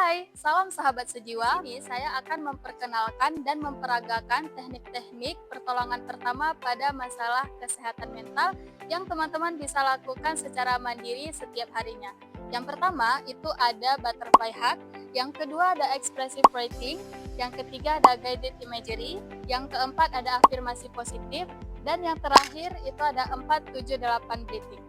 Hai, salam sahabat sejiwa. Ini saya akan memperkenalkan dan memperagakan teknik-teknik pertolongan pertama pada masalah kesehatan mental yang teman-teman bisa lakukan secara mandiri setiap harinya. Yang pertama itu ada butterfly hug, yang kedua ada expressive writing, yang ketiga ada guided imagery, yang keempat ada afirmasi positif, dan yang terakhir itu ada 478 breathing.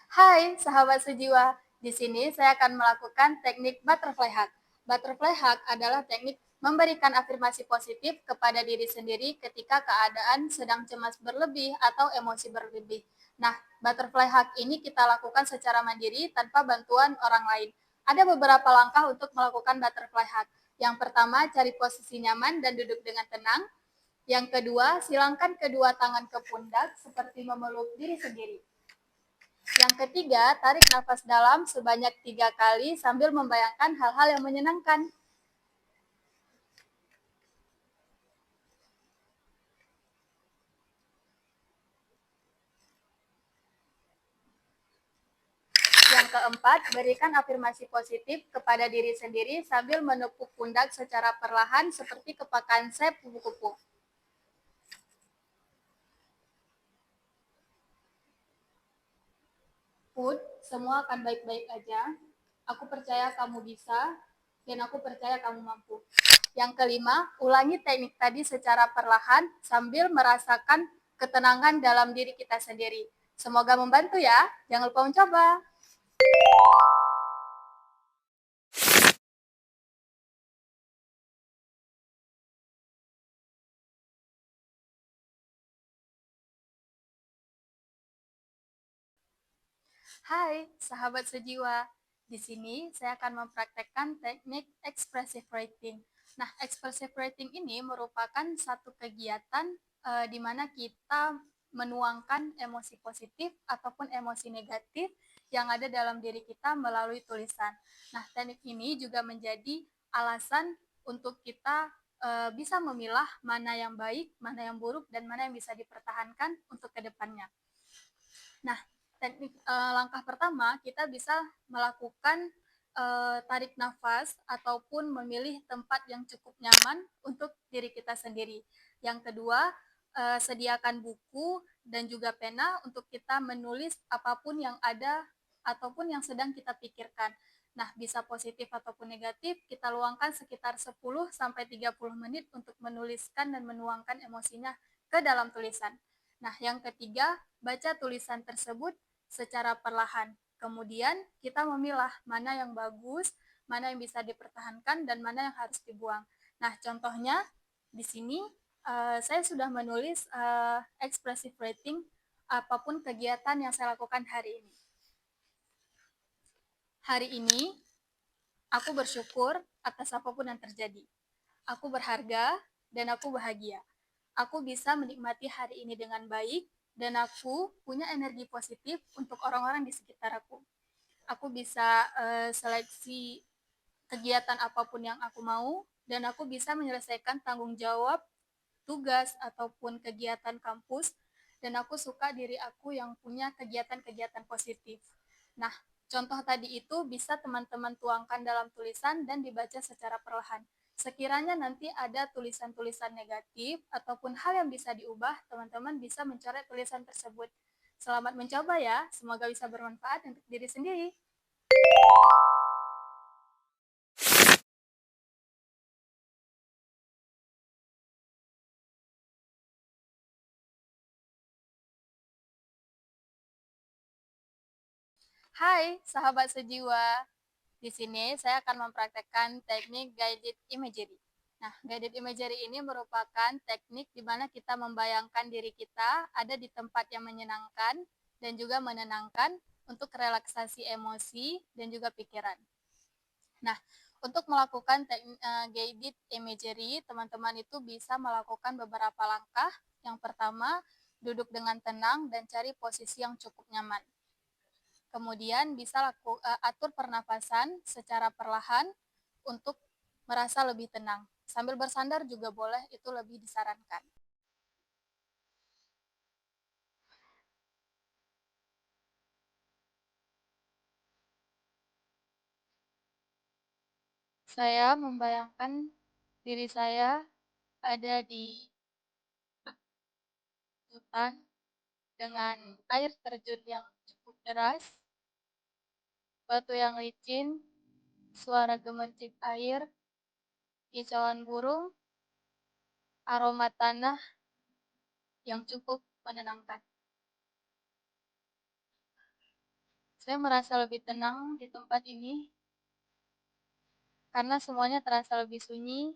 Hai, sahabat sejiwa. Di sini saya akan melakukan teknik butterfly hug. Butterfly hug adalah teknik memberikan afirmasi positif kepada diri sendiri ketika keadaan sedang cemas berlebih atau emosi berlebih. Nah, butterfly hug ini kita lakukan secara mandiri tanpa bantuan orang lain. Ada beberapa langkah untuk melakukan butterfly hug. Yang pertama, cari posisi nyaman dan duduk dengan tenang. Yang kedua, silangkan kedua tangan ke pundak seperti memeluk diri sendiri. Yang ketiga, tarik nafas dalam sebanyak 3 kali sambil membayangkan hal-hal yang menyenangkan. Yang keempat, berikan afirmasi positif kepada diri sendiri sambil menepuk pundak secara perlahan seperti kepakan sep kupu-kupu. Put, semua akan baik-baik aja. Aku percaya kamu bisa, dan aku percaya kamu mampu. Yang kelima, ulangi teknik tadi secara perlahan sambil merasakan ketenangan dalam diri kita sendiri. Semoga membantu ya. Jangan lupa mencoba. Hai, sahabat sejiwa. Di sini saya akan mempraktekkan teknik expressive writing. Nah, expressive writing ini merupakan satu kegiatan di mana kita menuangkan emosi positif ataupun emosi negatif yang ada dalam diri kita melalui tulisan. Nah, teknik ini juga menjadi alasan untuk kita bisa memilah mana yang baik, mana yang buruk, dan mana yang bisa dipertahankan untuk kedepannya. Nah, teknik langkah pertama kita bisa melakukan tarik nafas ataupun memilih tempat yang cukup nyaman untuk diri kita sendiri. Yang kedua, sediakan buku dan juga pena untuk kita menulis apapun yang ada ataupun yang sedang kita pikirkan. Nah, bisa positif ataupun negatif, kita luangkan sekitar 10 sampai 30 menit untuk menuliskan dan menuangkan emosinya ke dalam tulisan. Nah, yang ketiga, baca tulisan tersebut secara perlahan. Kemudian kita memilah mana yang bagus, mana yang bisa dipertahankan, dan mana yang harus dibuang. Nah, contohnya di sini saya sudah menulis expressive writing apapun kegiatan yang saya lakukan hari ini. Hari ini, aku bersyukur atas apapun yang terjadi. Aku berharga dan aku bahagia. Aku bisa menikmati hari ini dengan baik dan aku punya energi positif untuk orang-orang di sekitar aku. Aku bisa seleksi kegiatan apapun yang aku mau dan aku bisa menyelesaikan tanggung jawab, tugas ataupun kegiatan kampus dan aku suka diri aku yang punya kegiatan-kegiatan positif. Nah, contoh tadi itu bisa teman-teman tuangkan dalam tulisan dan dibaca secara perlahan. Sekiranya nanti ada tulisan-tulisan negatif ataupun hal yang bisa diubah, teman-teman bisa mencoret tulisan tersebut. Selamat mencoba ya, semoga bisa bermanfaat untuk diri sendiri. Hai, sahabat sejiwa. Di sini saya akan mempraktekkan teknik guided imagery. Nah, guided imagery ini merupakan teknik di mana kita membayangkan diri kita ada di tempat yang menyenangkan dan juga menenangkan untuk relaksasi emosi dan juga pikiran. Nah, untuk melakukan guided imagery, teman-teman itu bisa melakukan beberapa langkah. Yang pertama, duduk dengan tenang dan cari posisi yang cukup nyaman. Kemudian bisa atur pernapasan secara perlahan untuk merasa lebih tenang. Sambil bersandar juga boleh, itu lebih disarankan. Saya membayangkan diri saya ada di hutan dengan air terjun yang cukup deras, batu yang licin, suara gemercik air, kicauan burung, aroma tanah yang cukup menenangkan. Saya merasa lebih tenang di tempat ini karena semuanya terasa lebih sunyi.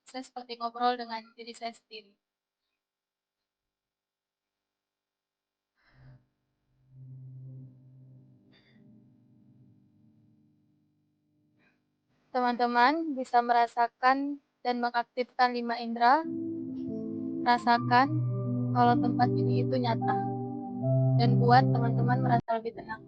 Saya seperti ngobrol dengan diri saya sendiri. Teman-teman bisa merasakan dan mengaktifkan 5 indera. Rasakan kalau tempat ini itu nyata dan buat teman-teman merasa lebih tenang.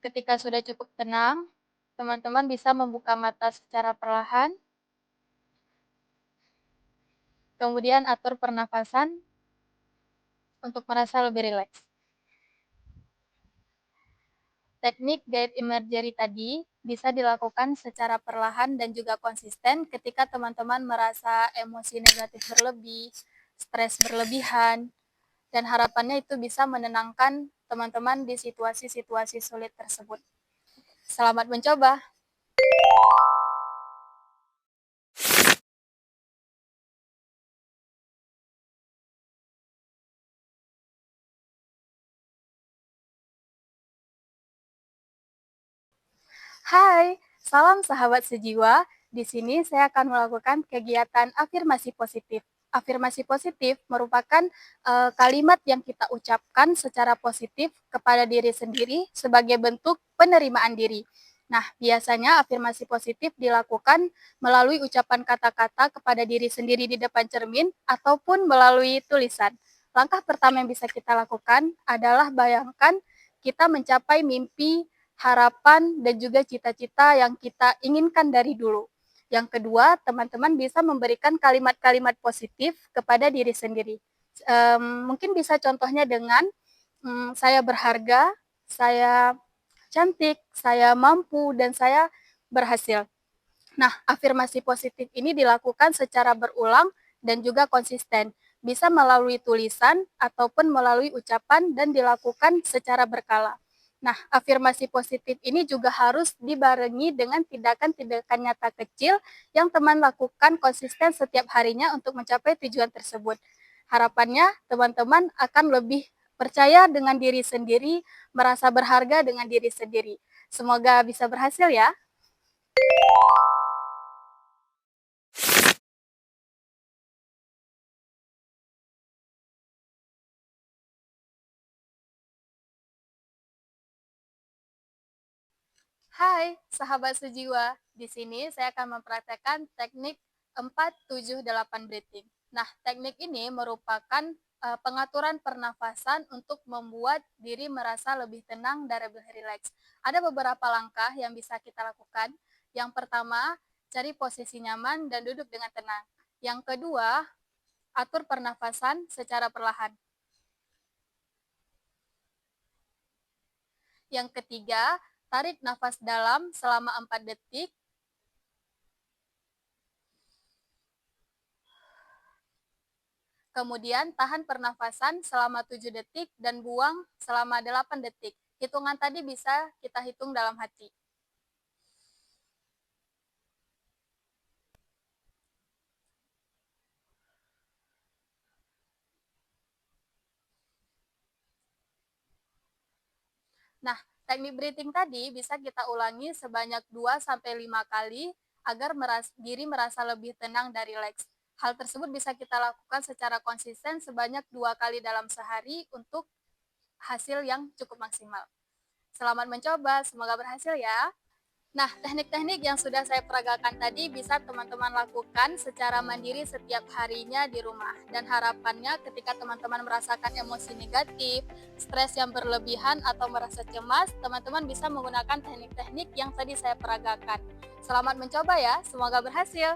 Ketika sudah cukup tenang, teman-teman bisa membuka mata secara perlahan, kemudian atur pernafasan untuk merasa lebih rileks. Teknik guided imagery tadi bisa dilakukan secara perlahan dan juga konsisten ketika teman-teman merasa emosi negatif berlebih, stres berlebihan, dan harapannya itu bisa menenangkan teman-teman di situasi-situasi sulit tersebut. Selamat mencoba! Hai, salam sahabat sejiwa. Di sini saya akan melakukan kegiatan afirmasi positif. Afirmasi positif merupakan kalimat yang kita ucapkan secara positif kepada diri sendiri sebagai bentuk penerimaan diri. Nah, biasanya afirmasi positif dilakukan melalui ucapan kata-kata kepada diri sendiri di depan cermin ataupun melalui tulisan. Langkah pertama yang bisa kita lakukan adalah bayangkan kita mencapai mimpi, harapan, dan juga cita-cita yang kita inginkan dari dulu. Yang kedua, teman-teman bisa memberikan kalimat-kalimat positif kepada diri sendiri. Mungkin bisa contohnya dengan saya berharga, saya cantik, saya mampu, dan saya berhasil. Nah, afirmasi positif ini dilakukan secara berulang dan juga konsisten. Bisa melalui tulisan ataupun melalui ucapan dan dilakukan secara berkala. Nah, afirmasi positif ini juga harus dibarengi dengan tindakan-tindakan nyata kecil yang teman lakukan konsisten setiap harinya untuk mencapai tujuan tersebut. Harapannya teman-teman akan lebih percaya dengan diri sendiri, merasa berharga dengan diri sendiri. Semoga bisa berhasil ya. Hai, sahabat sejiwa. Di sini saya akan mempraktekkan teknik 4-7-8 breathing. Nah, teknik ini merupakan pengaturan pernafasan untuk membuat diri merasa lebih tenang dan lebih rileks. Ada beberapa langkah yang bisa kita lakukan. Yang pertama, cari posisi nyaman dan duduk dengan tenang. Yang kedua, atur pernafasan secara perlahan. Yang ketiga, tarik nafas dalam selama 4 detik. Kemudian tahan pernafasan selama 7 detik dan buang selama 8 detik. Hitungan tadi bisa kita hitung dalam hati. Nah, teknik breathing tadi bisa kita ulangi sebanyak 2-5 kali agar diri merasa lebih tenang dan rileks. Hal tersebut bisa kita lakukan secara konsisten sebanyak 2 kali dalam sehari untuk hasil yang cukup maksimal. Selamat mencoba, semoga berhasil ya. Nah, teknik-teknik yang sudah saya peragakan tadi bisa teman-teman lakukan secara mandiri setiap harinya di rumah. Dan harapannya ketika teman-teman merasakan emosi negatif, stres yang berlebihan atau merasa cemas, teman-teman bisa menggunakan teknik-teknik yang tadi saya peragakan. Selamat mencoba ya, semoga berhasil.